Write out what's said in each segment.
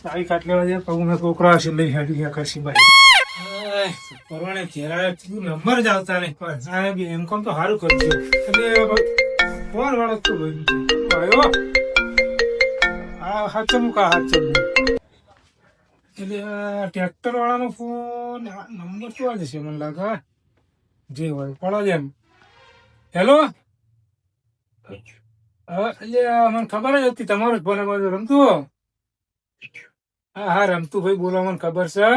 આવી ખાટલે વાજે પગું મેં કોકરા હશે લઈ હેડી ગયા કરશી ભાઈ પરવાણે ઘેરા નંબર જ આવતા નહીં પણ એમ કોમ તો સારું કરજો એટલે ફોન વાળો તો ભાઈ હા હાચમ કા હાચમ એટલે ટ્રેક્ટર વાળાનો ફોન નંબર તો આ જશે મને લાગે જે હોય પડો જ એમ હેલો એટલે મને ખબર જ હતી તમારો જ ફોન રમતું હા હા રમતું ભાઈ બોલો મને ખબર છે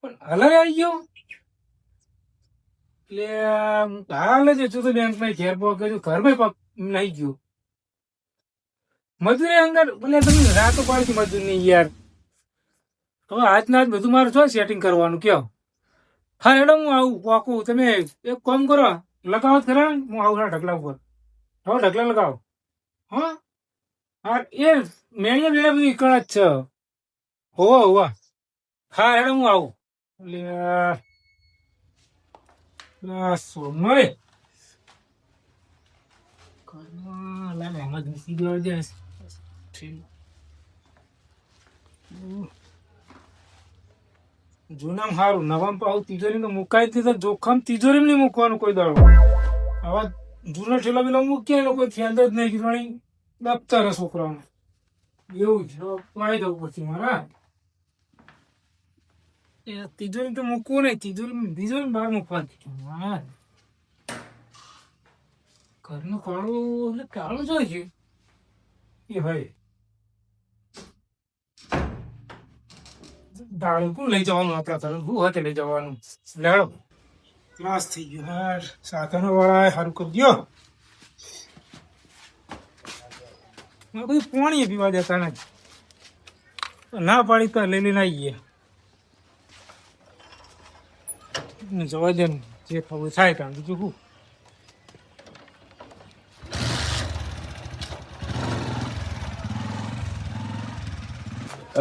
પણ હાલ આવી ગયો એટલે હાલ જ હતું તો બેંકમાં ઘેર પગ ઘરમાં નહીં ગયું મજૂરી અંગર બોલે તમે રાતો પાડતી મજૂર નહીં યાર હવે આજના આજ બધું મારે શું સેટિંગ કરવાનું કયો હા હેડો હું આવું પાકું તમે એક કામ કરો લગાવો ખરા હું આવું હા ઢગલા ઉપર હવે ઢગલા લગાવો હા હા એ મેળીએ મેળે બધી કણ જ છે હોવા હોવા હા હેડો હું આવું એટલે સોમય જૂનામ સારું નવામ પાવું તિજોરી તો મુકાઈ દીધા જોખમ તિજોરી નહીં મૂકવાનું કોઈ દાડો હવે જૂનો ઠેલો પેલો મૂકીએ લોકો ખ્યાલ જ નહીં કીધું દફતર છોકરાઓને એવું જ પાઈ દઉં પછી મારા તિજોરી તો મૂકવું નહીં તિજોરી બહાર મૂકવા હા ઘરનું કાળું એટલે કાળું જોઈએ છે એ ભાઈ દાળ કોણ લઈ જવાનું આપણા ઘરે હું હાથે લઈ જવાનું લેડો ક્લાસ થઈ ગયો હાર સાધનો વાળા સારું કરી દો બધું પાણી પીવા જતા નથી ના પાડી તો લઈ લઈને આવીએ જવા દે જે ખબર થાય ત્યાં બીજું શું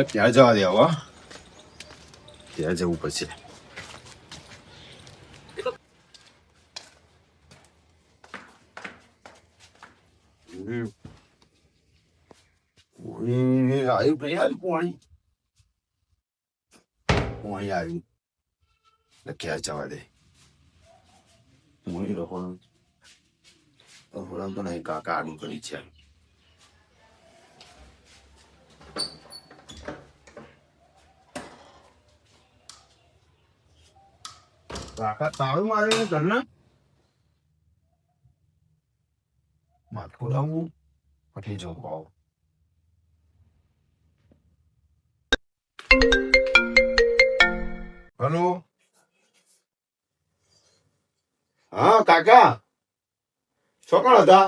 ત્યાં જવા દેવા ત્યાં જવું પછી આવ્યું ભાઈ આવ્યું પાણી આવ્યું એટલે ક્યાં જવા દે મોહી રખવાનું તો નહીં કાકા આડું કરી છે કાકા તાળું મારે ઘરના માથું લાવવું પછી જો પાવ હલો હા કાકા છોકરા હતા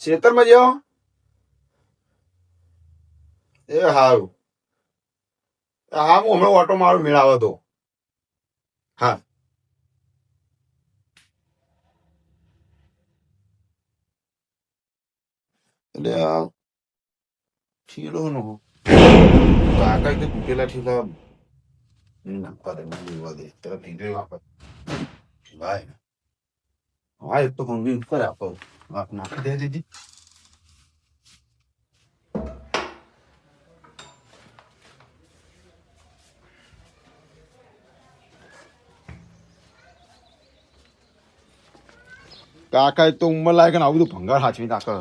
ખેતરમાં જાઓ એ સારું હા હું હમણાં ઓટો મારું મેળાવો તો હા એટલે આ ઠીલો નો કાકા તો તૂટેલા ઠીલા નાખવા દે લેવા દે ત્યારે ભીંગે વાપર ભાઈ હા એક તો ભંગી ઉપર આપો વાત નાખી દે દીધી કાકા તો ઉંમર લાગે ને આવું બધું ભંગાર હાચવી નાખે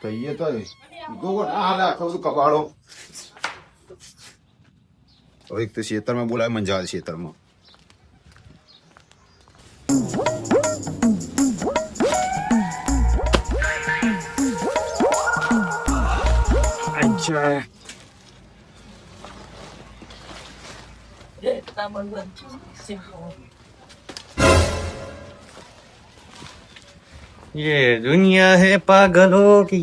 કહીએ તો આખો બધું કપાળો હવે એક તો ખેતરમાં બોલાવે મને જવા ખેતરમાં ये दुनिया है पागलों की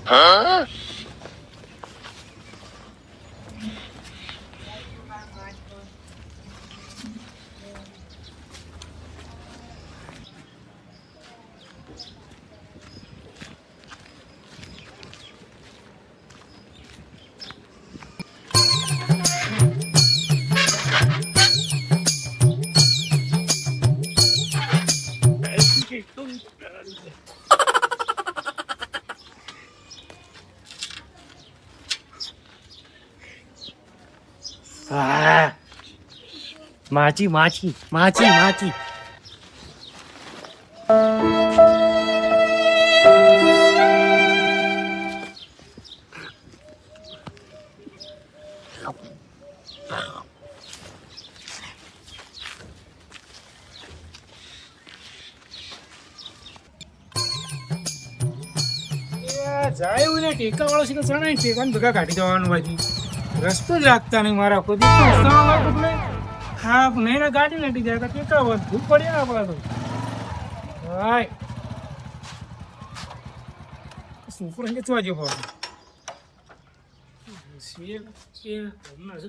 Ah, માછી માછી માછી માછી જાય એવું ને ટેકા વાળો છે કે ચણા ટેકાને ભેગા કાઢી દેવાનું બાકી રસ્તો જ રાખતા નહીં મારા કોઈ હા નહીં ને ગાડી નથી જાય ટેકા ભૂલ પડી ને આપણા તો હાય છોકરો કે ચવા જેવો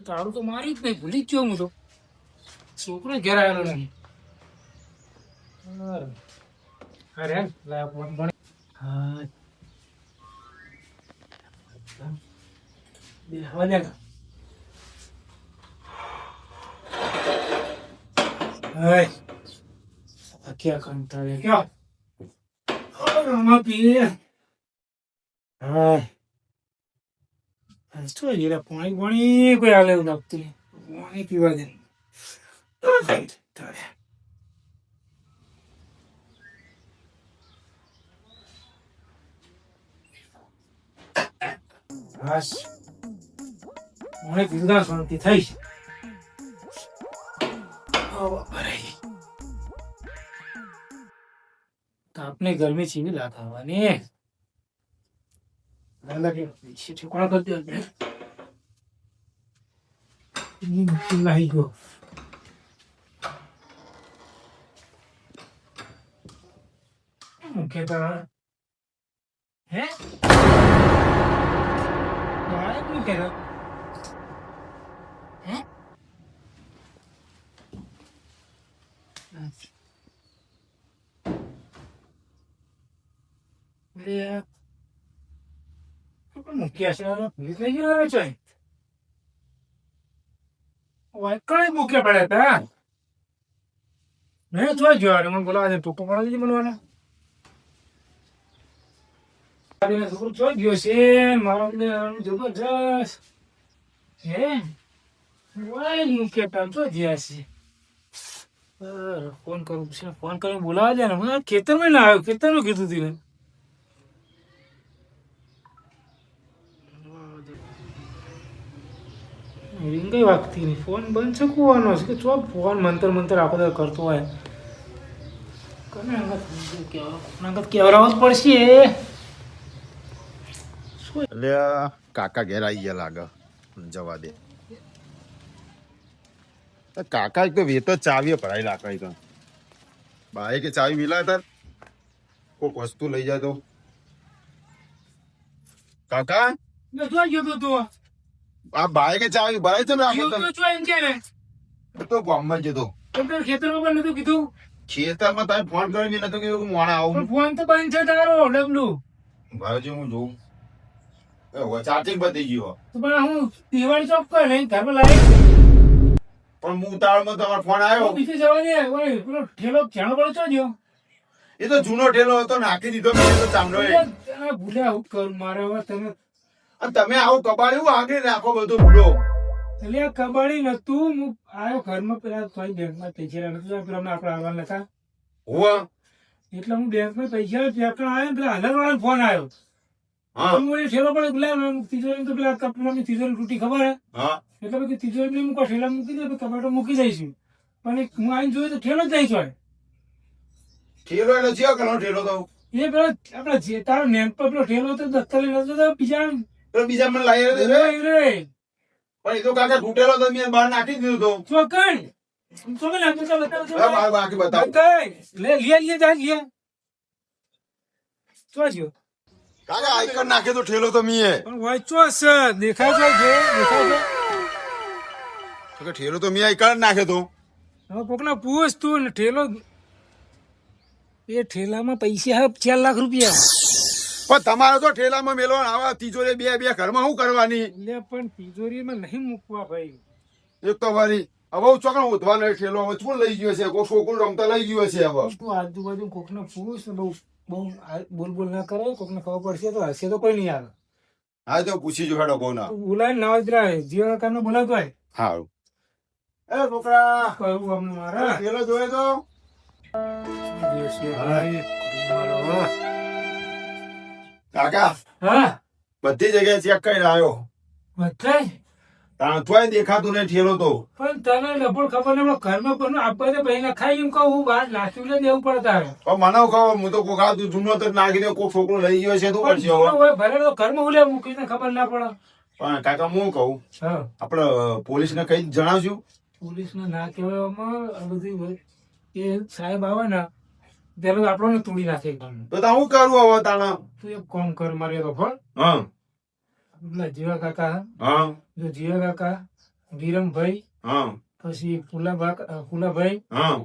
તારું તો મારી જ નહીં ભૂલી જ ગયો હું તો છોકરો ઘેર આવેલો નહીં અરે લાયા ફોન ભણે હા क्या करता है क्या पानी पानी कोई आले लगती पानी पीवा दे બસ મને પીવડા શાંતિ થઈ આપને ગરમી ચીવી લાગવાની ઠેકોણા કરી દે લાગી ગયો કેતા હે કેતા હે મૂક્યા છે ભીત નહીં ગયો છે કઈ મૂક્યા પડ્યા હતા મેં જોઈ ગયો મને બોલાવા દે ટોપો પડા દીધી બનવાના છોકરો જોઈ ગયો છે મારો જબરજસ્ત હે મૂક્યા ટાઈમ તો જ્યાં છે ફોન કરું છે ફોન કરીને બોલાવા દે ને ખેતરમાં ના આવ્યો ખેતરનું કીધું તું રીંગઈ વાગતી નહીં ફોન બંધ છે કુવાનો છે કે ચો ફોન મંતર મંતર આખો દર કરતો હોય કને અંગત કેવરાવું જ પડશે એટલે કાકા ઘેર આવી ગયા લાગે જવા દે કાકા એક તો વેત જ ચાવીએ ભરાઈ લાગે તો બાઈક કે ચાવી મિલાય તાર કોઈક વસ્તુ લઈ જાય તો કાકા જોઈ ગયો તું આ બાઈક કે ચાવી ભરાય છે ને તો ગામમાં જતો ખેતરમાં પણ નતું કીધું ખેતરમાં તમે ફોન કરીને નતો કીધું મોણા આવું ફોન તો બંધ છે તારો ડબલું ભાઈ હું જોઉં ચાર્જિંગ બધી ગયો તો પણ હું દિવાળી ચોક પર નહીં ઘરમાં લાવી પણ હું ઉતાવળમાં તમારો ફોન આવ્યો બીજે જવા દે પેલો ઠેલો જાણો પડે છો જો એ તો જૂનો ઠેલો હતો નાખી દીધો મેં તો ચામડો ભૂલ્યા હું કરું મારે હવે તમે અને તમે આવું કબાડ્યું આગળ રાખો બધું ભૂલો એટલે આ કબાડી નતું હું આવ્યો ઘરમાં પેલા થોડી બેંકમાં પૈસા નતું પેલા આપણે આવવાના હતા હોવા એટલે હું બેંકમાં પૈસા આવ્યો પેલા હલરવાળાનો ફોન આવ્યો ઠેલો પડે પેલા તિજોરી તો પેલા કપડાની તિજોરી તૂટી ખબર હે એટલે પછી તિજોરી મૂકો ઠેલા મૂકી દે કબાટો મૂકી દઈશું પણ હું આવીને જોયું તો ઠેલો જ જઈશ હોય ઠેલો એટલે છે કનો ઠેલો તો એ પેલો આપડે જે તારો નેમ પર પેલો ઠેલો તો દત્તર લઈ નતો બીજા બીજા મને લાવી રે પણ એ તો કાકા તૂટેલો તો મેં બહાર નાખી દીધું તો ચોકણ બાકી બતાવ લે લે લે જા લે ચોજો કાકા આઈકર નાખે તો ઠેલો તો મીએ પણ વાંચો છે દેખાય છે દેખાય છે તો ઠેલો તો મી આઈકર નાખે તો હવે કોકને પૂછ તું ને ઠેલો એ ઠેલામાં પૈસા હે 4 લાખ રૂપિયા પણ તમારે તો ઠેલામાં મેલો આવા તિજોરી બે બે ઘરમાં શું કરવાની એટલે પણ તિજોરીમાં નહીં મૂકવા ભાઈ એક તો વારી હવે ચોકણ ઉધવા નહીં ઠેલો હવે શું લઈ ગયો છે કોઈ છોકરું રમતા લઈ ગયો છે હવે તું આજુબાજુ કોકને પૂછ ને બહુ બહુ બોલ બોલ ના કરે કોકને ખબર પડશે તો હશે તો કોઈ નહીં આવે હા તો પૂછી જો હેડો કોના બોલાય નવાજરા જીવા કાનો બોલાવતો હોય હા એ છોકરા કહું અમને મારા ઠેલો જોયે તો કાકા હા બધી જગ્યાએ ચેક કરીને આવ્યો બધાય તાણ તોય દેખાતું નહીં ઠેલો તો પણ તને લપડ ખબર નહીં ઘરમાં પણ આપવા દે ભાઈ ખાઈ એમ કહું બહાર નાખ્યું ને દેવું પડે તારે પણ મને ખબર હું તો કોક આ જૂનો તો નાખી દે કોઈ છોકરો લઈ ગયો છે તો કરશે હવે ભલે તો ઘરમાં ઉલે મૂકીને ખબર ના પડે પણ કાકા હું કહું હા આપણે પોલીસને કઈ જણાવશું પોલીસને ના કહેવામાં આ બધી એ સાહેબ આવે ને ત્યારે આપણને તોડી નાખે એકદમ. તો હું કરું હવે તાણા તું એક કામ કર મારે તો ફળ હા પેલા જીવા કાકા હા જો જીવા કાકા વિરમભાઈ હા પછી ફુલાભાઈ હા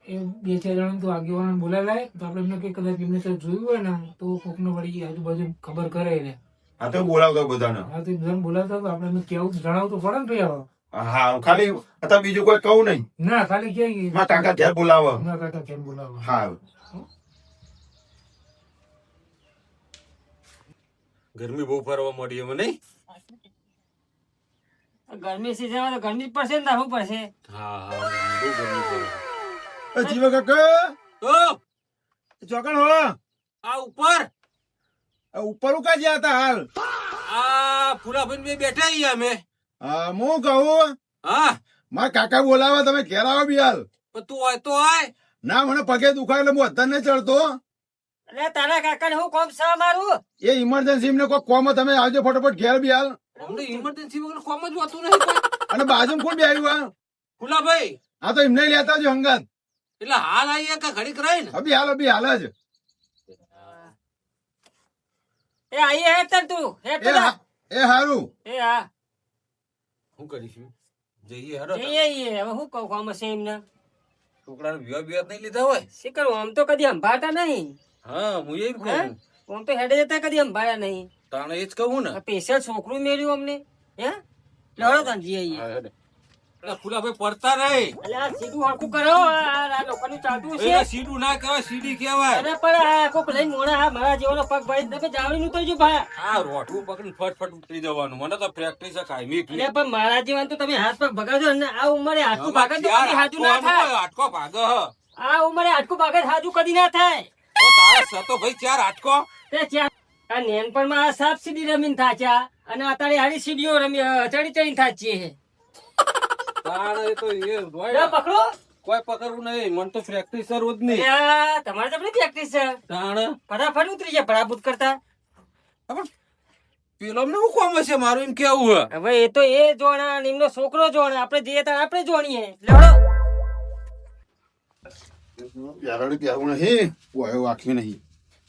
એ 2-4 જણા તો આગેવાન બોલાવાય તો આપણે એમને કઈ કદાચ એમને તો જોયું હોય ને તો કોકને વળી આજુબાજુ ખબર કરે ને હા તો બોલાવતો બધાને હા તો બધાને બોલાવતા તો આપણે એમને કેવું જણાવવું તો પડે ને ભાઈ હવે હા ખાલી અત્યારે બીજું કોઈ કહું નહીં ના ખાલી કે મારા કાકા ઘેર બોલાવો ના કાકા કેમ બોલાવો હા ગરમી બહુ ફરવા મળી એમ નહીં ગરમી સીઝન તો ગરમી જ પડશે ને શું પડશે હા હા બહુ ગરમી પડે જીવા કાકા ઓ ચોકણ હો આ ઉપર ઉપર ઉકા જ્યાં હતા હાલ આ ફુલાભાઈ બે બેઠા અહીંયા અમે હા હું કહું હા મારા કાકા બોલાવા તમે ઘેર આવો બી હાલ પણ તું હોય તો આય ના મને પગે દુખાય એટલે હું અત્યારે નહીં ચડતો એટલે તારા કાકા ને હું કોમ છે મારું એ ઇમરજન્સી એમને કોઈ કોમ તમે આવજો ફટાફટ ઘેર બી હાલ અમને ઇમરજન્સી વગર કોમ જ હોતું નહીં કોઈ. અને બાજુ કોણ બી આવ્યું ફુલાભાઈ આ તો એમને લેતા જો હંગાત એટલે હાલ આવીએ કે ઘડીક રહી ને અભી હાલ જ એ આઈ હેડ તર તું હેડ એ તર એ હારું એ હા શું કરીશું જઈએ હેડો જઈએ આઈએ. હવે શું કહું કોમ છે એમને છોકરાને વિવાહ બિવાહ નહીં લીધા હોય શીખર આમ તો કદી સંભાળતા નહીં હા હું એમ કહું આમ તો હેડે જતા કદી સંભાળ્યા નહીં તાણે એ જ કહું ને પેશર છોકરું મેળ્યું અમને હે લડો તને જઈએ આઈએ. હા, હેડે. એટલે ફુલાભાઈ પડતા નહીં એટલે આ સીધું હરખું કરો આ લોકોનું ચાલતું છે એટલે સીડું ના કહેવાય સીડી કહેવાય અરે પણ આ કોક લઈને મોડા આ મારા જેવાનો પગ ભાઈ તમે જાવડી નું તો ભાઈ આ રોટલું પકડીને ફટફટ ઉતરી જવાનું મને તો પ્રેક્ટિસ કાયમી એટલે પણ મારા જીવન તો તમે હાથ પગ ભગાડો ને આ ઉંમરે હાથકું ભાગત તો કદી હાજુ ના થાય આટકો ભાગ હ આ ઉંમરે હાથકું ભાગત હાજુ કદી ના થાય ઓ તારા સતો ભાઈ ચાર આટકો તે ચાર આ નેનપણમાં આ સાપ સીડી રમીને થાચ્યા અને અત્યારે હારી સીડીઓ રમી ચડી ચડીને થાચીએ તારે તો એ લે રોય પકડો કોઈ પકડવું નહીં મને તો પ્રેક્ટિસ રોજ નહીં અલ્યા, તમારે તો બધી પ્રેક્ટિસ છે તાણ ફટાફટ ઉતરી જાય પરાભૂત કરતા પેલો અમને શું કામ હશે મારું એમ કેવું હે હવે એ તો એ જોણા અને એમનો છોકરો જોણે આપણે જઈએ ત્યારે આપણે જોણીએ લડો પ્યારાડી પ્યારું નહીં આવ્યો આખ્યું નહીં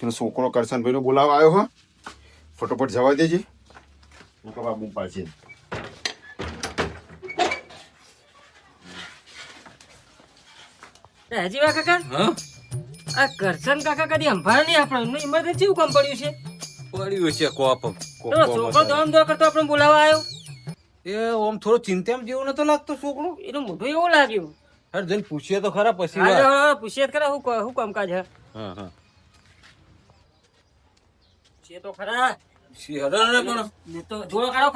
પેલો છોકરો કરશનભાઈ નો બોલાવા આવ્યો હો ફટોફટ જવા દેજે બાબુ પાડશે હજીવા કાકા હા આ કરશન કાકા કદી સંભાળ નહીં આપણે એમનું ઇમરજન્સી શું કામ પડ્યું છે પડ્યું છે કોપ તો છોકરો દોમ દોડ કરતો આપણે બોલાવા આવ્યો એ ઓમ થોડો ચિંતામાં જેવું નતો લાગતો છોકરો એનું મોઢું એવું લાગ્યું અરે જઈને પૂછીએ તો ખરા પછી હાલો, વાત. હાલો, પૂછીએ તો ખરા શું કામકાજ હે હા હા છે તો ખરા શિહરણ ને પણ ને તો જોડો કાઢો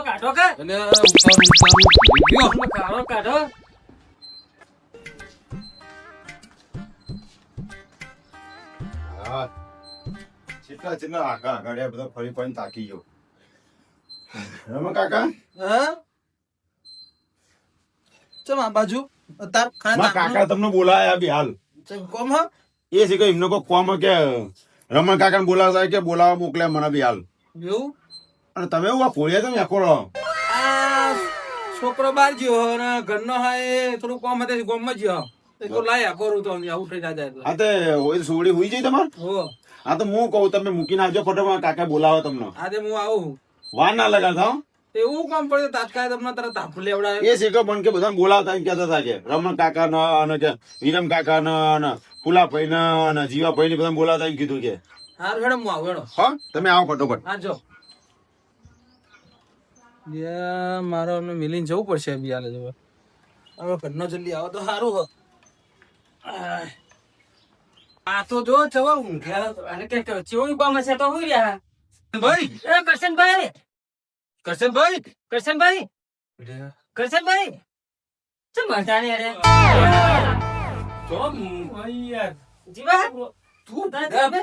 કાઢો કે એટલે ઉતારું ગયો કાઢો કાઢો હા કેટલા આગા આગળ બધા ફરી ફરીને તાકી ગયો રમા કાકા હા ચમ આ બાજુ તાર મારા કાકા તમને બોલાયા બી હાલ કોમ હા એ છે કે એમને કોઈ કોમ કે રમણ કાકાને બોલાવતા કે બોલાવા મોકલે મને બી હાલ એવું અને તમે એવું આ ફોડ્યા તમે આખો આ છોકરો બાર ગયો અને ઘરનો હા એ થોડું કોમ હતું ગોમમાં ગયો તો લાયા કરું તો આવું થઈ જાય હા તે સોડી હોઈ જાય તમારે હો હા તો હું કહું તમે મૂકીને આવજો ફટોફટ કાકા બોલાવો તમને આજે હું આવું વાર ના લગાડતા હો. એવું કામ પડ્યું તાત્કાલિક તમને તરત હાફ લેવડાવે એ શીખો પણ કે બધાને બોલાવતા એમ કહેતા હતા કે રમણ કાકા ન અને કે વિરમ કાકા ન ફુલાભાઈ ન અને જીવાભાઈ ને બધાને બોલાવતા એમ કીધું કે હારું હેડો હું આવું હેડો હા તમે આવો ફટોફટ. હા જો મારો અમને મિલીને જવું પડશે બિયાલે જવા હવે ઘરનો જલ્દી આવો તો સારું હો આ તો જો જવા ઊંઘ્યા અને કે ચેવું કામ હશે તો હું રહ્યા ભાઈ એ કરશનભાઈ કરશનભાઈ કરશનભાઈ ચમ મજા નહીં અરે જો યાર જીવા તું તમે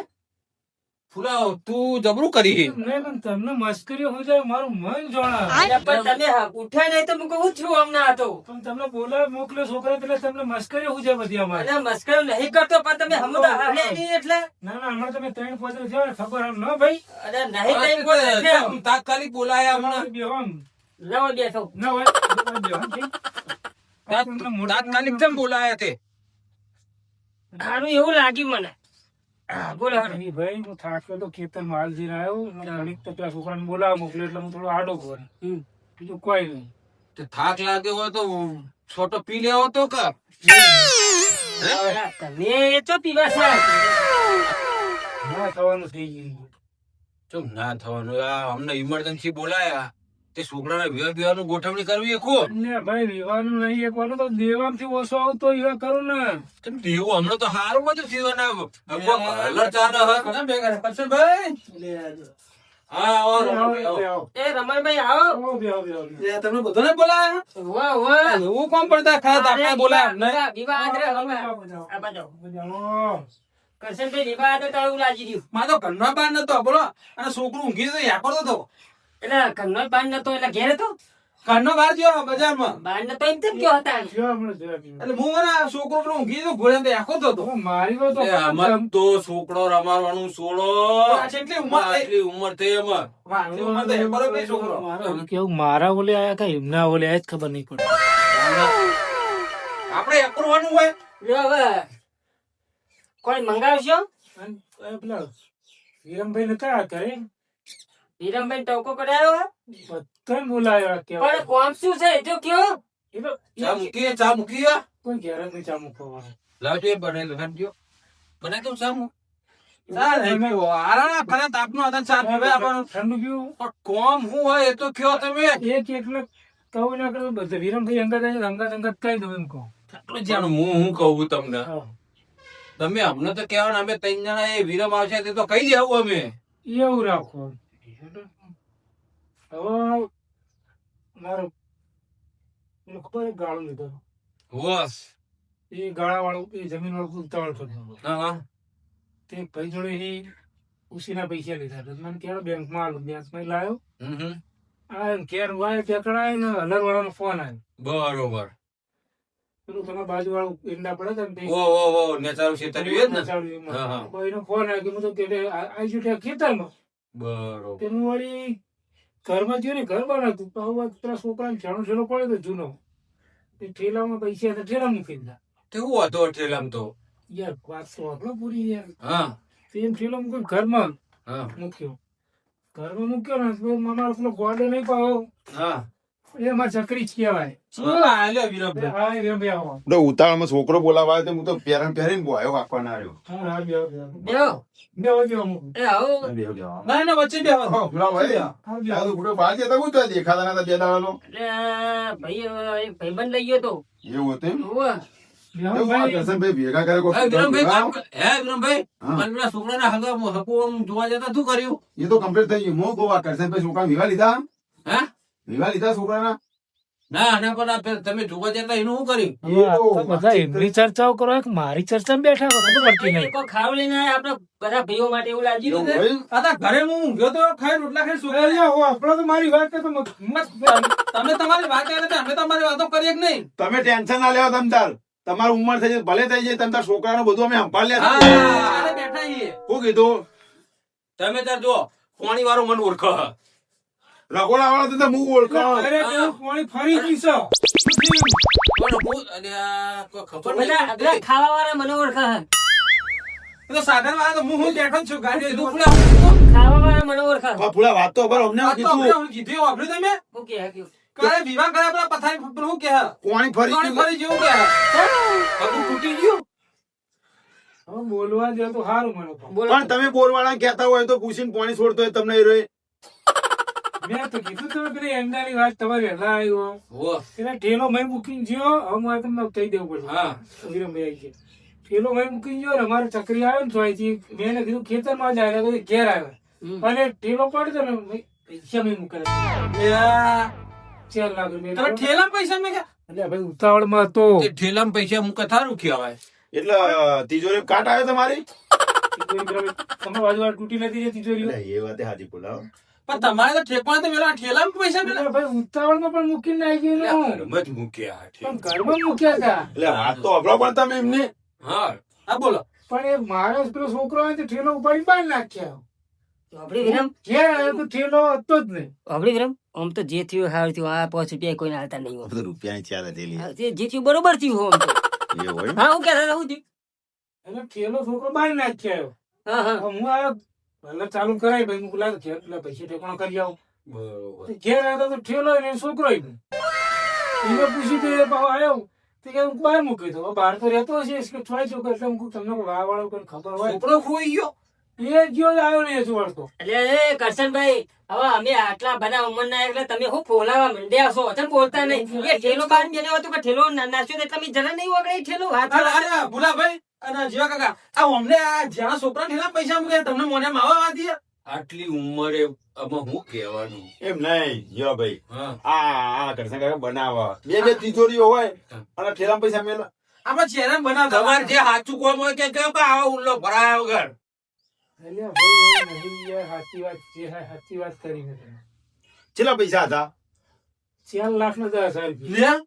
ફુલાવ તું જબરું કરી નહીં પણ તમને મસ્કરી હોય જાય મારું મન જોણા. પણ તમે ઉઠ્યા નહીં તો હું કહું છું હમણાં હતો પણ તમને બોલાવે મોકલ્યો છોકરા એટલે તમને મસ્કરી હોય જાય બધી અમારે. અને મસ્કરો નહીં કરતો પણ તમે હમણાં હાલે નહીં એટલે ના ના હમણાં તમે 3 પોતે થયો ને ખબર આમ ન ભાઈ. અરે નહીં નહીં કોઈ એટલે તાત્કાલિક બોલાયા હમણાં બેહો આમ. લાવો બેસો ના હોય બેહો આમ ભાઈ. તાત્કાલિક કેમ બોલાયા તે સારું એવું લાગ્યું મને બોલો નહીં ભાઈ હું થાક્યો તો ખેતર માલ જઈને આવ્યો ઘડીક તો પેલા છોકરાને બોલાવા મોકલ્યો એટલે હું થોડો આડો કર્યો બીજું કોઈ નહીં. તે થાક લાગ્યો હોય તો છોટો પી લેવો તો કા તમે એ તો પીવા છે ના થવાનું થઈ ગયું. ચમ ના થવાનું આ અમને ઇમરજન્સી બોલાયા તે છોકરાને વિવાહ વિવાહનું ગોઠવણી કરવી એ કો ને ભાઈ વિવાહનું નહીં એકવાનું તો દેવામાંથી ઓછો આવતો એવા કરું ને. તેમ દેવું હમણાં તો સારું બધું થયું ને હા આવો આવો, આવો. એ રમણભાઈ આવો આવો, બેહો, બેહો, બેહો. તમે બધાને બોલાયા વાહ વાહ એવું કોમ પડતા ખાસ આપણે બોલાયા અમને વિવાહ આદરે હવે આવો, આવો. આ બાજુ આવો. કરશનભાઈ વિવાહ આદરે તો એવું લાગી રહ્યું માં તો ઘરના બાર નતો બોલો અને છોકરું ઊંઘી તો યા કરતો હતો એટલે ઘરનો બાર નતો એટલે ઘેર હતો ઘરનો બહાર ગયો બજારમાં બાર નતો એમ તેમ કયો હતા જો હમણાં જરા પીવું. એટલે હું મને છોકરો પેલો ઊંઘી તો ઘોડે તો યાખો તો હતો હું મારી વાત તો તો છોકરો રમાડવાનું છોડો કેટલી ઉંમર થઈ આટલી ઉંમર થઈ એમાં આટલી ઉંમર થઈ બરોબર એ છોકરો મારા કેવું મારા ઓલે આયા કઈ એમના ઓલે આયા જ ખબર નહીં પડતી. આપણે એકરવાનું હોય લ્યો હવે કોઈ મંગાવશો અને એ પેલા વિરમભાઈ નતા ઘરે વિરમભાઈ ટોકો કરાયો હે? બધાને બોલાયા કેવા. પણ કોમ શું છે એ તો કયો એ તો ચા મૂકી કોઈ ઘેર જ નહીં ચા મૂકવાનું. લાવજો એ બનાવી લખાડજો બનાવી દઉં સામું તાપનો હતા ચા પીવે આપણને ઠંડુ પીવું પણ કોમ હું હોય એ તો કયો તમે એક એટલે કહું ના કરું બધા વિરમભાઈ અંગત આવે અંગત કહી દઉં એમ કહું. આટલું જાણ હું કહું તમને હા. તમે અમને તો કહેવાના અમે 3 જણા એ વિરમ આવશે તે તો કહી દેવું અમે એવું રાખો. હવે મારો પેલો ખબર છે ગાળો લીધો હોસ એ ગાળા વાળું એ જમીન વાળું ઉતાવળ થતો હા તે ભાઈ જોડે એ ઉસીના પૈસા લીધા તો મને ક્યારે બેંકમાં આલું બેંકમાં લાવ્યો આ ઘેર વાય ટેકડાય ને હલર વાળાનો ફોન આવ્યો બરોબર પેલું તમારા બાજુ વાળું ઈંડા પડે છે ને ઓ નેચારું છેતર્યું એ જ ને હા, હા. ભાઈનો ફોન આવ્યો કે હું તો કે આવી જુઠે ખેતરમાં બરોબર તેનું વળી ઘરમાં ગયો ને ઘર બનાવતું તો હવે પેલા છોકરાને જાણો છેલ્લો પડે તો જૂનો તે ઠેલામાં પૈસા હતા ઠેલા મૂકી દીધા કેવું હતો ઠેલામ તો યાર વાત તો આપણો પૂરી યાર હા તેમ ઠેલો મૂક્યો ઘરમાં હા મૂક્યો ઘરમાં મૂક્યો ને તો મારા પેલો ગોડો નહીં પાવો હા એમાં ચકરી જ કહેવાય. શું આલ્યો વિરમભાઈ હા એ બે આવો. એટલે ઉતાવળમાં છોકરો બોલાવા આવ્યો તો હું તો પહેરીને બોયો વાંકવાના આવ્યો. હા હા બે આવો. બેહો બેહો બેહો અમુક. એ આવો બેહો બેહો. ના ના વચ્ચે બેહો હા, પેલા ભાઈ, હા, બે આ આવો. તો બુડો બહાર જતા કોઈ તો દેખાતા નતા બે દાડાનો. એટલે ભાઈ એક ભાઈબંધ લઈ ગયો તો એવું હતું એમ? હોવે. બેહો એવું આ ભાઈ. કરશનભાઈ ભેગા કરે કોઈ વિરમભાઈ ભેગા? વિરમભાઈ હા. મને પેલા છોકરાના હગા હકુ જોવા જતા શું કર્યું એ તો કમ્પ્લીટ થઈ ગયું. હું કહું આ કરશનભાઈ છોકરા વિવાહ લીધા હે વિવાહ લીધા છોકરાના ના ના પણ આ તમે જોવા જતા એનું શું કર્યું હવે આ તો બધા એમની ચર્ચાઓ કરો કે મારી ચર્ચામાં બેઠા ખબર પડતી નહીં. કોઈ ખાવ લઈને આયા આપણે બધા ભાઈઓ માટે એવું લાગી એવું રહ્યું છે. ભાઈ? આ ઘરે હું ઊંઘ્યો તો ખાઈ રોટલા ખાઈ સુઈ અરે યાર, આપણો તો મારી વાત કરતો મત. તમે તમારી વાત કરે છે અમે તમારી વાતો કરીએ કે નહીં તમે ટેન્શન ના લેવા તમ તાર તમારી ઉંમર થઈ જાય ભલે થઈ જાય તમ તાર છોકરાનું બધું અમે સંભાળ લે હા. ચાલે બેઠા છીએ શું કીધું તમે તાર જો પાણી વાળો મને ઓળખ રગોડા વાળા તો હું ઓળખાણ અરે પેલું પાણી ફરી પીશો. પણ હું અને આ કોઈ ખબર બધા નહીં આગલા ખાવા વાળા મને ઓળખે છે. એ તો સાધન વાળા તો હું બેઠો જ છું ગાડી તું એટલે પેલા ખાવા વાળા મને ઓળખાવ. પણ પૂરા વાત તો ખબર અમને આ તો કીધું આપણે કીધું એવું વાપર્યું તમે હું કે આ કયું? કાલે વિવાહ કર્યા પેલા પથારી પેલું શું કે કોણી ફરી પાણી ફરી જેવું કે બધું તૂટી ગયું. હવે બોલવા દે તો સારું મને તો. બોલો. પણ તમે બોરવાળા કહેતા હોય તો પૂછીને પાણી છોડતો હોય તમને એ રહે. મેં તો કીધું તમે પેલી એંડાની વાત તમારે વહેલા આવ્યો ઓ પેલા ઠેલો મેં મૂકીને જ્યો હવે મારે તમને કહી દેવું પડશે. હા વિરમભાઈ આવી ગયા. ઠેલો મેં મૂકીને જ્યો ને અમારે ચકરી આવે ને તો અહીંથી મેં એને કીધું ખેતરમાં જાય એટલે પછી ઘેર આવે અને ઠેલો પડતો ને મેં પૈસા મેં મૂકેલા 4 લાખ તમે રૂપિયા. ઠેલા પૈસા મેં એટલે ભાઈ ઉતાવળમાં હતો તે ઠેલામાં પૈસા મૂકે થારું કહેવાય. એટલે તિજોરી કાટ આવ્યો તમારી તમારી બાજુ તૂટી નથી જતી તિજોરીઓ. એ વાતે હાજી બોલાવો. પણ તમારે તો ઠેકવાના તો પેલા ઠેલામાં પૈસા મેલા એટલે ભાઈ ઉતાવળમાં પણ મૂકીને આવી ગયેલું. ઘરમાં જ મૂક્યા પણ ઠેલા. ઘરમાં મૂક્યા હતા. એટલે વાત તો અભરો પણ તમે એમને હા હા બોલો પણ એ મારો પેલો છોકરો આવે તો ઠેલો ઉપાડી બહાર નાખ્યા. આપણી વિરમ ઘેર આવ્યો તો ઠેલો હતો જ નહીં. આપણી વિરમ આમ તો જે થયું સારું થયું. આ 5 રૂપિયા કોઈને હાલતા નહીં હોય. બધું રૂપિયાની ચાર હથેલી હા, જે થયું બરોબર થયું હોય આમ તો. એ હોય. હા હું કહેતા હતા, હું થયું? એટલે ઠેલો છોકરો બહાર નાખ્યા. હા હા હવે હું આવ્યો પહેલા ચાલુ કરાય ભાઈ હું લાગે ઘેર પેલા પૈસા ઠેકાણો કરી આવું. બરોબર. ઘેર આવ્યો તો ઠેલો ને છોકરો એને પૂછી તો પાછો આવ્યો તો કે હું બહાર મૂકી દો. બહાર તો રહેતો હશે કે છોડી છોકરો એટલે હું તમને વાહ વાળો કોઈ ખબર હોય છોકરો ખોઈ ગયો એ ગયો જ આવ્યો નહીં હજુ વળતો. એટલે એ કરશનભાઈ હવે અમે આટલા બધા ઉંમરના એટલે તમે શું ફોલાવા મંડ્યા છો? અચમ બોલતા નહીં. એ ઠેલો બહાર બેઠો હતો કે ઠેલો નાસ્યો તો તમે જરા નહીં વગડે એ ઠેલો હાથ અરે ભૂલાભાઈ અને જીવા કાકા આ અમને આ જ્યાં છોકરા ઠેલા પૈસા મૂકે તમને મને માવા વાતી આટલી ઉંમરે આમાં હું કહેવાનું. એમ નહીં જો ભાઈ હા આ કરશે કાકા બનાવવા બે તિજોરીઓ હોય અને ઠેલામાં પૈસા મેલા. આપણે ચહેરા બનાવતા તમારે જે સાચું કોમ હોય કે કહો કે આવો ઉલ્લો ભરાયા વગર. એટલે ભાઈ એ નહીં યાર સાચી વાત જે સાચી વાત કરી નથી. કેટલા પૈસા હતા 4 લાખ ને 10,000 રૂપિયા.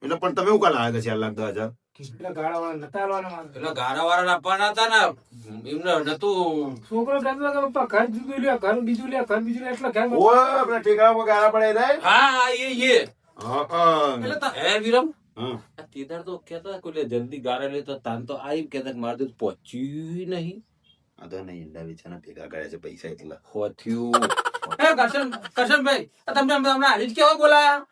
લે એટલે પણ તમે શું કાલ આવ્યા 4 લાખ 10,000? પેલા ગાળા વાળા નતા આલવાના મારે. પેલા ગારા વાળા આપવાના હતા ને એમને નતું. છોકરો કહેતો હતો કે પપ્પા ઘર જુદું લ્યો ઘર બીજું લ્યો ઘર બીજું લ્યો એટલે ઘર ઓય પેલા ઠેકાણા પર ગાળા પડે રે. હા એ એટલે તો હે વિરમ હા. આ તેદાર તો કેતા કોઈ જલ્દી ગારા લે તો તાન તો આઈ કેતા કે મારે તો પહોંચ્યું નહીં. આ તો નહીં ઈંડા વેચાના ભેગા કર્યા છે પૈસા એટલા. હોથ્યું. એ કરશનભાઈ આ તમને હમણાં હાલી જ કેવા બોલાયા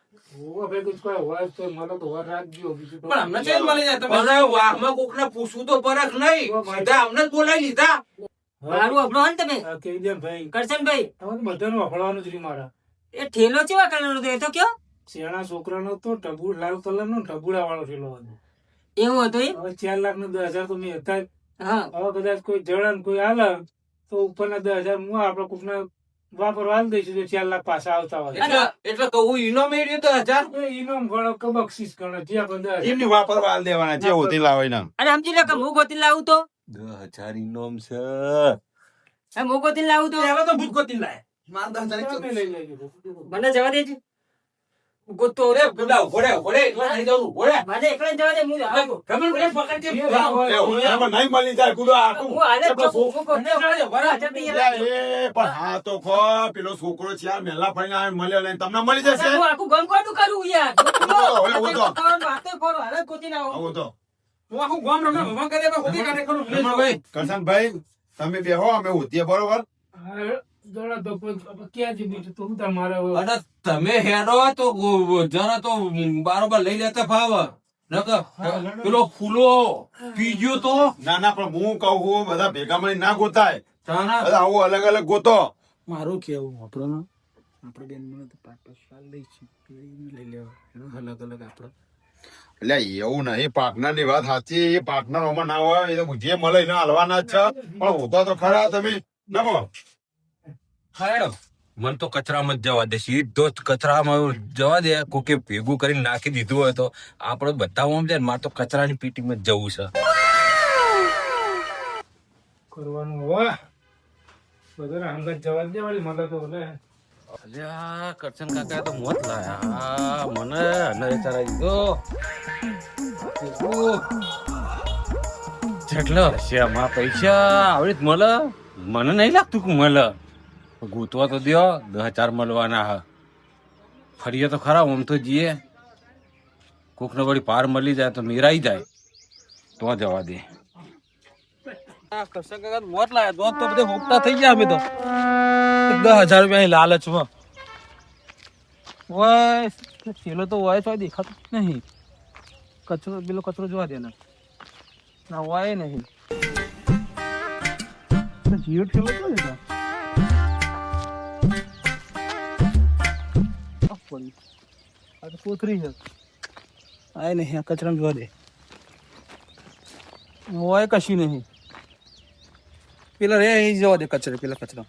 ઓવા ભાઈ કુછ કોઈ હોય તો મને તો વાર રાખજો બીજું તો પણ અમને ચેન મળી જાય તમે પણ વાહમાં કોકને પૂછવું તો પરખ નહીં. સીધા અમને જ બોલાવી લીધા. મારું આપણો ને તમે આ કહી દે ભાઈ કરશનભાઈ હવે તો બધાનું વફળવાનું જ રહ્યું મારા. એ ઠેલો કેવા કલરનો હતો એ તો કયો શેણા છોકરાનો તો ટબુ લાલ કલરનો ટબુડા વાળો ઠેલો હતો. એવું હતું એમ? હવે 4 લાખ ને 10,000 તો મેં હતા જ. હા હવે કદાચ કોઈ જડન કોઈ હાલે તો ઉપરના 10,000 હું આપડે કોકને વાપરવા આલી દઈશું તો 4 લાખ પાછા આવતા હોય. એટલે કહું ઈનો મેળ્યો તો 1000. એ ઇનામ ગણો કે બક્ષીસ ગણો જે આપણે 10,000. એમની વાપરવા આલ દેવાના જે હોતી લાવે ને. અને સમજી લો કે હું ગોતી લાવું તો 10,000 ઇનામ છે. હું ગોતી લાવું તો હવે તો ભૂત ગોતી લાય માર 10,000 તમે લઈ લેજો. મને જવા દેજો ગોતો અરે પેલા ઘોડે એકલા થઈ જાઉં ઘોડે. મને એકલા જવા દે હું આવું. ગમે તે પકડ કે એ ના હોય. એમાં નહીં મળી જાય કુડો આખું. હું હાલે જ પેલો છું. હું ગોતો. વરા જલ્દી એટલે એ પણ હા તો ખો પેલો છોકરો છે યાર મેલા ફરીને આવે મળ્યો નહીં તમને મળી જશે. હું આખું ગમ કોનું કરું યાર હું તો. વાતે ફરો હાલે ગોતી ના આવું. આવો તો હું આખું ગામ રમે ભગવાન કરે પણ હોકી કાઢે ખરું રમણભાઈ, કરશનભાઈ તમે બેહો અમે હોતીએ બરોબર. હા, દોડા તો પછી ક્યાં જઈ બીજું તો હું તમારે હવે અને તમે હેડો તો જરા તો બારોબાર લઈ લેતા ફાવ. નકર પેલો ફૂલો પીજો તો ના ના પણ હું કહું છું બધા ભેગા મળી ના ગોતાય તાના બધા આવું અલગ અલગ ગોતો. મારું કેવું આપણો આપણે બેન મને તો 5-5 સાલ લઈ લેવા અલગ અલગ આપણે એટલે એવું નહીં પાર્ટનર ની વાત સાચી. એ પાર્ટનર ઓમાં ના હોય એ તો જે મળે એને હલવાના જ છે પણ હોતા તો ખરા તમે ના બોલો. હેડો. મન તો કચરામાં જ જવા દે, સીધો જ કચરામાં જવા દે. કોકે ભેગું કરીને નાખી દીધું હોય તો આપણે બતાવવા જાય. મારે તો કચરાની પેટીમાં જ જવું છે. કરવાનું હવે બધાને હંગત જવા દે વાળી મને તો ભલે અલ્યા કરશન કાકા તો મોત લાયા મને અને ચરાઈ દીધો. જેટલો હશે આમાં પૈસા આવડે મળે મને નહીં લાગતું કે મળે. ગૂંથવા તો દો 10,000 મળવાના હા. ફરીએ તો ખરા આમ તો જઈએ. કોકને વળી પાર મળી જાય તો મેરાઈ જાય તો જવા દે. આ કરશન કાકા તો મોત લાયા દોત તો બધે હોપતા થઈ ગયા અમે તો 10,000 રૂપિયા ની લાલચમાં ઓય થેલો તો હોય તો દેખાતો જ નહીં કચરો પેલો કચરો જોવા દે ના હોય નહીં જીઓ થેલો તો દેખા પડી આ તો કોથરી છે આય નહીં આ કચરામાં જોવા દે હોય કશું નહીં પેલા રે અહીં જવા દે કચરો પેલા કચરો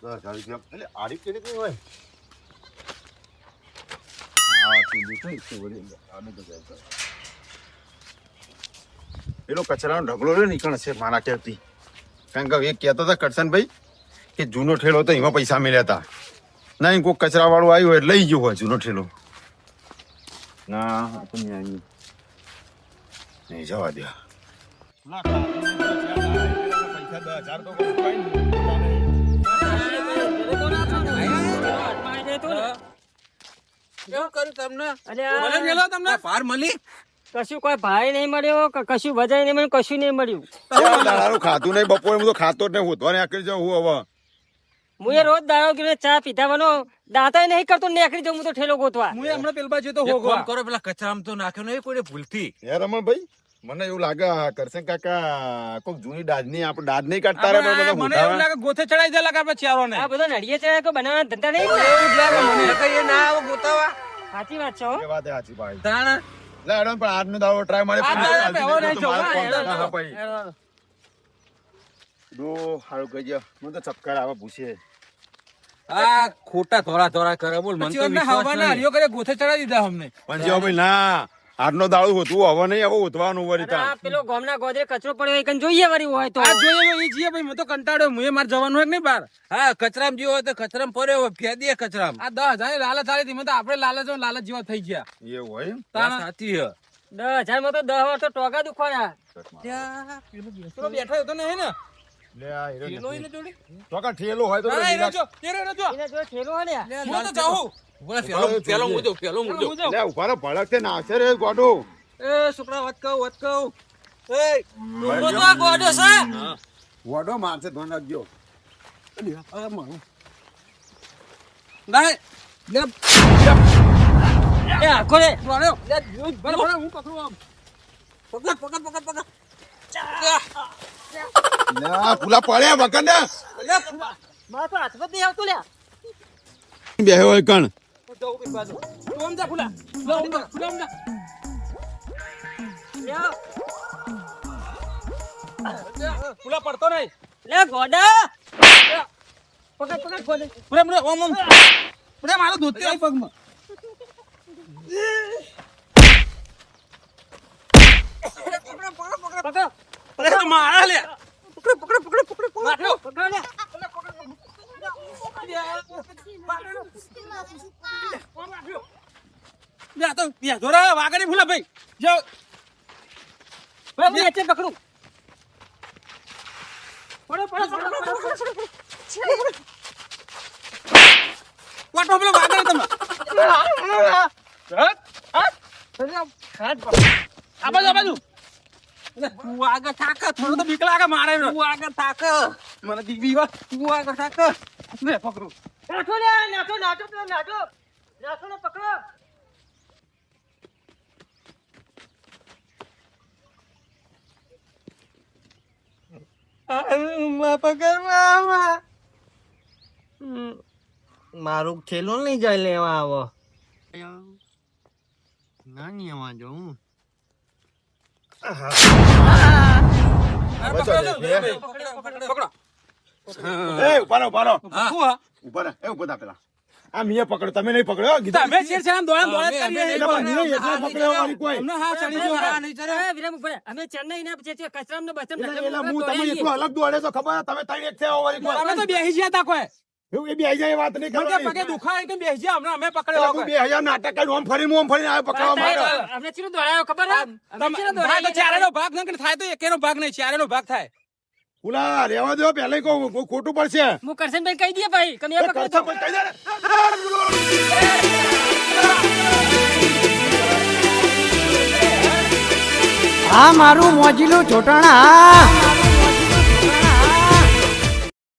10,000 રૂપિયા એટલે આડી કેડી કઈ હોય પેલો કચરાનો ઢગલો રહ્યો નીકળ છે મારા ક્યાંથી કારણ કે એ કહેતો હતા કરશનભાઈ કે જૂનો ઠેલો તો એમાં પૈસા મળ્યા હતા ના કોઈ કચરા વાળું આવ્યું હોય લઈ ગયો હોય જૂનો ઠેલો ના તો નહીં જવા દે કશું કોઈ ભાઈ નહીં મળ્યો કશું બજાય નહીં મળ્યું કશું નહીં મળ્યું ખાતું નહીં બપોરે હું તો ખાતો જ નહીં હોતવાને આખરી જાઉં હું હવે હું એ રોજ દાડો ગયો ચા પીધાવાનો દાંતા નહીં કરતો નીકળી જાઉં હું તો ઠેલો ગોતવા હું હમણાં પેલબા જતો એક ફોન કરો પેલા કચરામાં તો નાખ્યો નહીં કોઈને ભૂલથી હે રમણભાઈ મને એવું લાગે કરશે કાકા કોઈક જૂની દાદની આપણે દાદ નહીં કાઢતા રે બધા મને એવું લાગે ગોથે ચડાઈ દે લાગે આપણે ચારો ને આ બધો નડિયે ચડાય કે બનાવવાના ધંધા નહીં ના આવો ગોતાવા સાચી વાત છે હો. એ વાત એ સાચી ભાઈ તાણ લે એડન પણ આજનો દાડો ટ્રાય મારે દો હારું કહીએ મને તો ચક્કર આવે પૂછે આ ખોટા થોડા થોડા કરે બોલ મને તો વિશ્વાસ હવાના નહીં. હરિયો કરે ગોથે ચડાવી દીધા અમને પણ જો ભાઈ ના આજનો દાડો હોતું હવે નહીં હવે ઉતવાનું વળી અરે આ તા પેલો ગામના ગોદરે કચરો પડ્યો એ કન જોઈએ વળી હોય તો આ જોઈએ એ જીએ ભાઈ મને તો કંટાળ્યો મુએ માર જવાનું હોય કે નહીં બાર હા કચરામાં જેવો હોય તો કચરામાં પડ્યો હોય ફેદી કચરામાં આ 10,000 લાલચ આલી હતી મને તો આપણે લાલચ જેવા થઈ ગયા એવું હોય એમ? આ સાચી છે 10,000 માં તો 10 વાર તો ટોકા દુખવાના પેલો બેઠો હતો ને હે ને લે આ હીરો પેલો નથી. એને જોડી તો કાં ઠેલો હોય તો ના, એને જો એને જો એને જો ઠેલો હોય ને હું તો જાઉં બોલે પેલો મુજો લે ઉભા રહો, ભડક તે નાખશે રે ગોડો એ છોકરા વાત કહું એ ડોડો તો આ ગોડો છે ગોડો મારશે ધોન રાખજો ના લે એ આખો રે બરાબર હું પકડું આમ પકડ લે પુલા પડ્યા વગર ને મારા તો હાથમાં જ નહીં આવતું લ્યા બે હોય કણ જવું કઈ બાજુ તું આમ જા ફુલા ફુલા આમ જા ફુલા પડતો નહીં લે ગોડા પકડ ગોડે પૂરે ઓમ પૂરે મારો ધોતી આવી પગમાં પકડ અરે મારા લે પકડ લે યા તો યા જોરા વાગણી ફુલા ભાઈ જો હું નીચે પકડું વાટો પેલો વાગણી તમે આ બાજુ તું આગળ થાક થોડું તો બીક લાગે મારે તું આગળ થાક મને દીવી વાત તું આગળ થાક લે પકડું નાખો લે નાખો ને પકડો મારું થેલો નહીં જાય લેવા આવો નાની આવા જાઉં પકડો એ ઉભા રહો, ઉભા રહો. હું ઉભા રહો, એ ઉભા થા પેલા આ મીએ પકડો તમે નહીં પકડ્યો ગીતા તમે શેર છે આમ દોડા કરીએ એટલે પણ નહીં એટલા પકડ્યો વાળી કોઈ અમને હા ચડી ગયો હા નહીં ચડે એ વિરામ ઉપર અમે ચેન્નઈ ના કચરામ ને બચમ એટલે હું તમે એટલું અલગ દોડે તો ખબર તમે ત્રણ એક થયા વાળી કોઈ અમે તો બેહી ગયા તા કોઈ એવું એ બે જાય વાત નહીં મને કરવાની. પગે દુખાય કે બેહી ગયા હમણાં અમે પકડ્યો એટલે હું 2000 નાટક કરીને ઓમ ફરીને આવ્યો પકડવા માટે અમને ચીરો દોડાયો ખબર હે? અમે ચીરો ભાગ તો દોડાયો ચારેનો ભાગ ન થાય તો એકેનો ભાગ નહીં ચારેનો ભાગ થાય ઉલા રેવા દો પહેલા કહું ખોટું પડશે હું કરશનભાઈ કહી દઈએ ભાઈ તમે એ કરશો પણ કહી દે ને. આ મારું મોજીલું ચોટાણા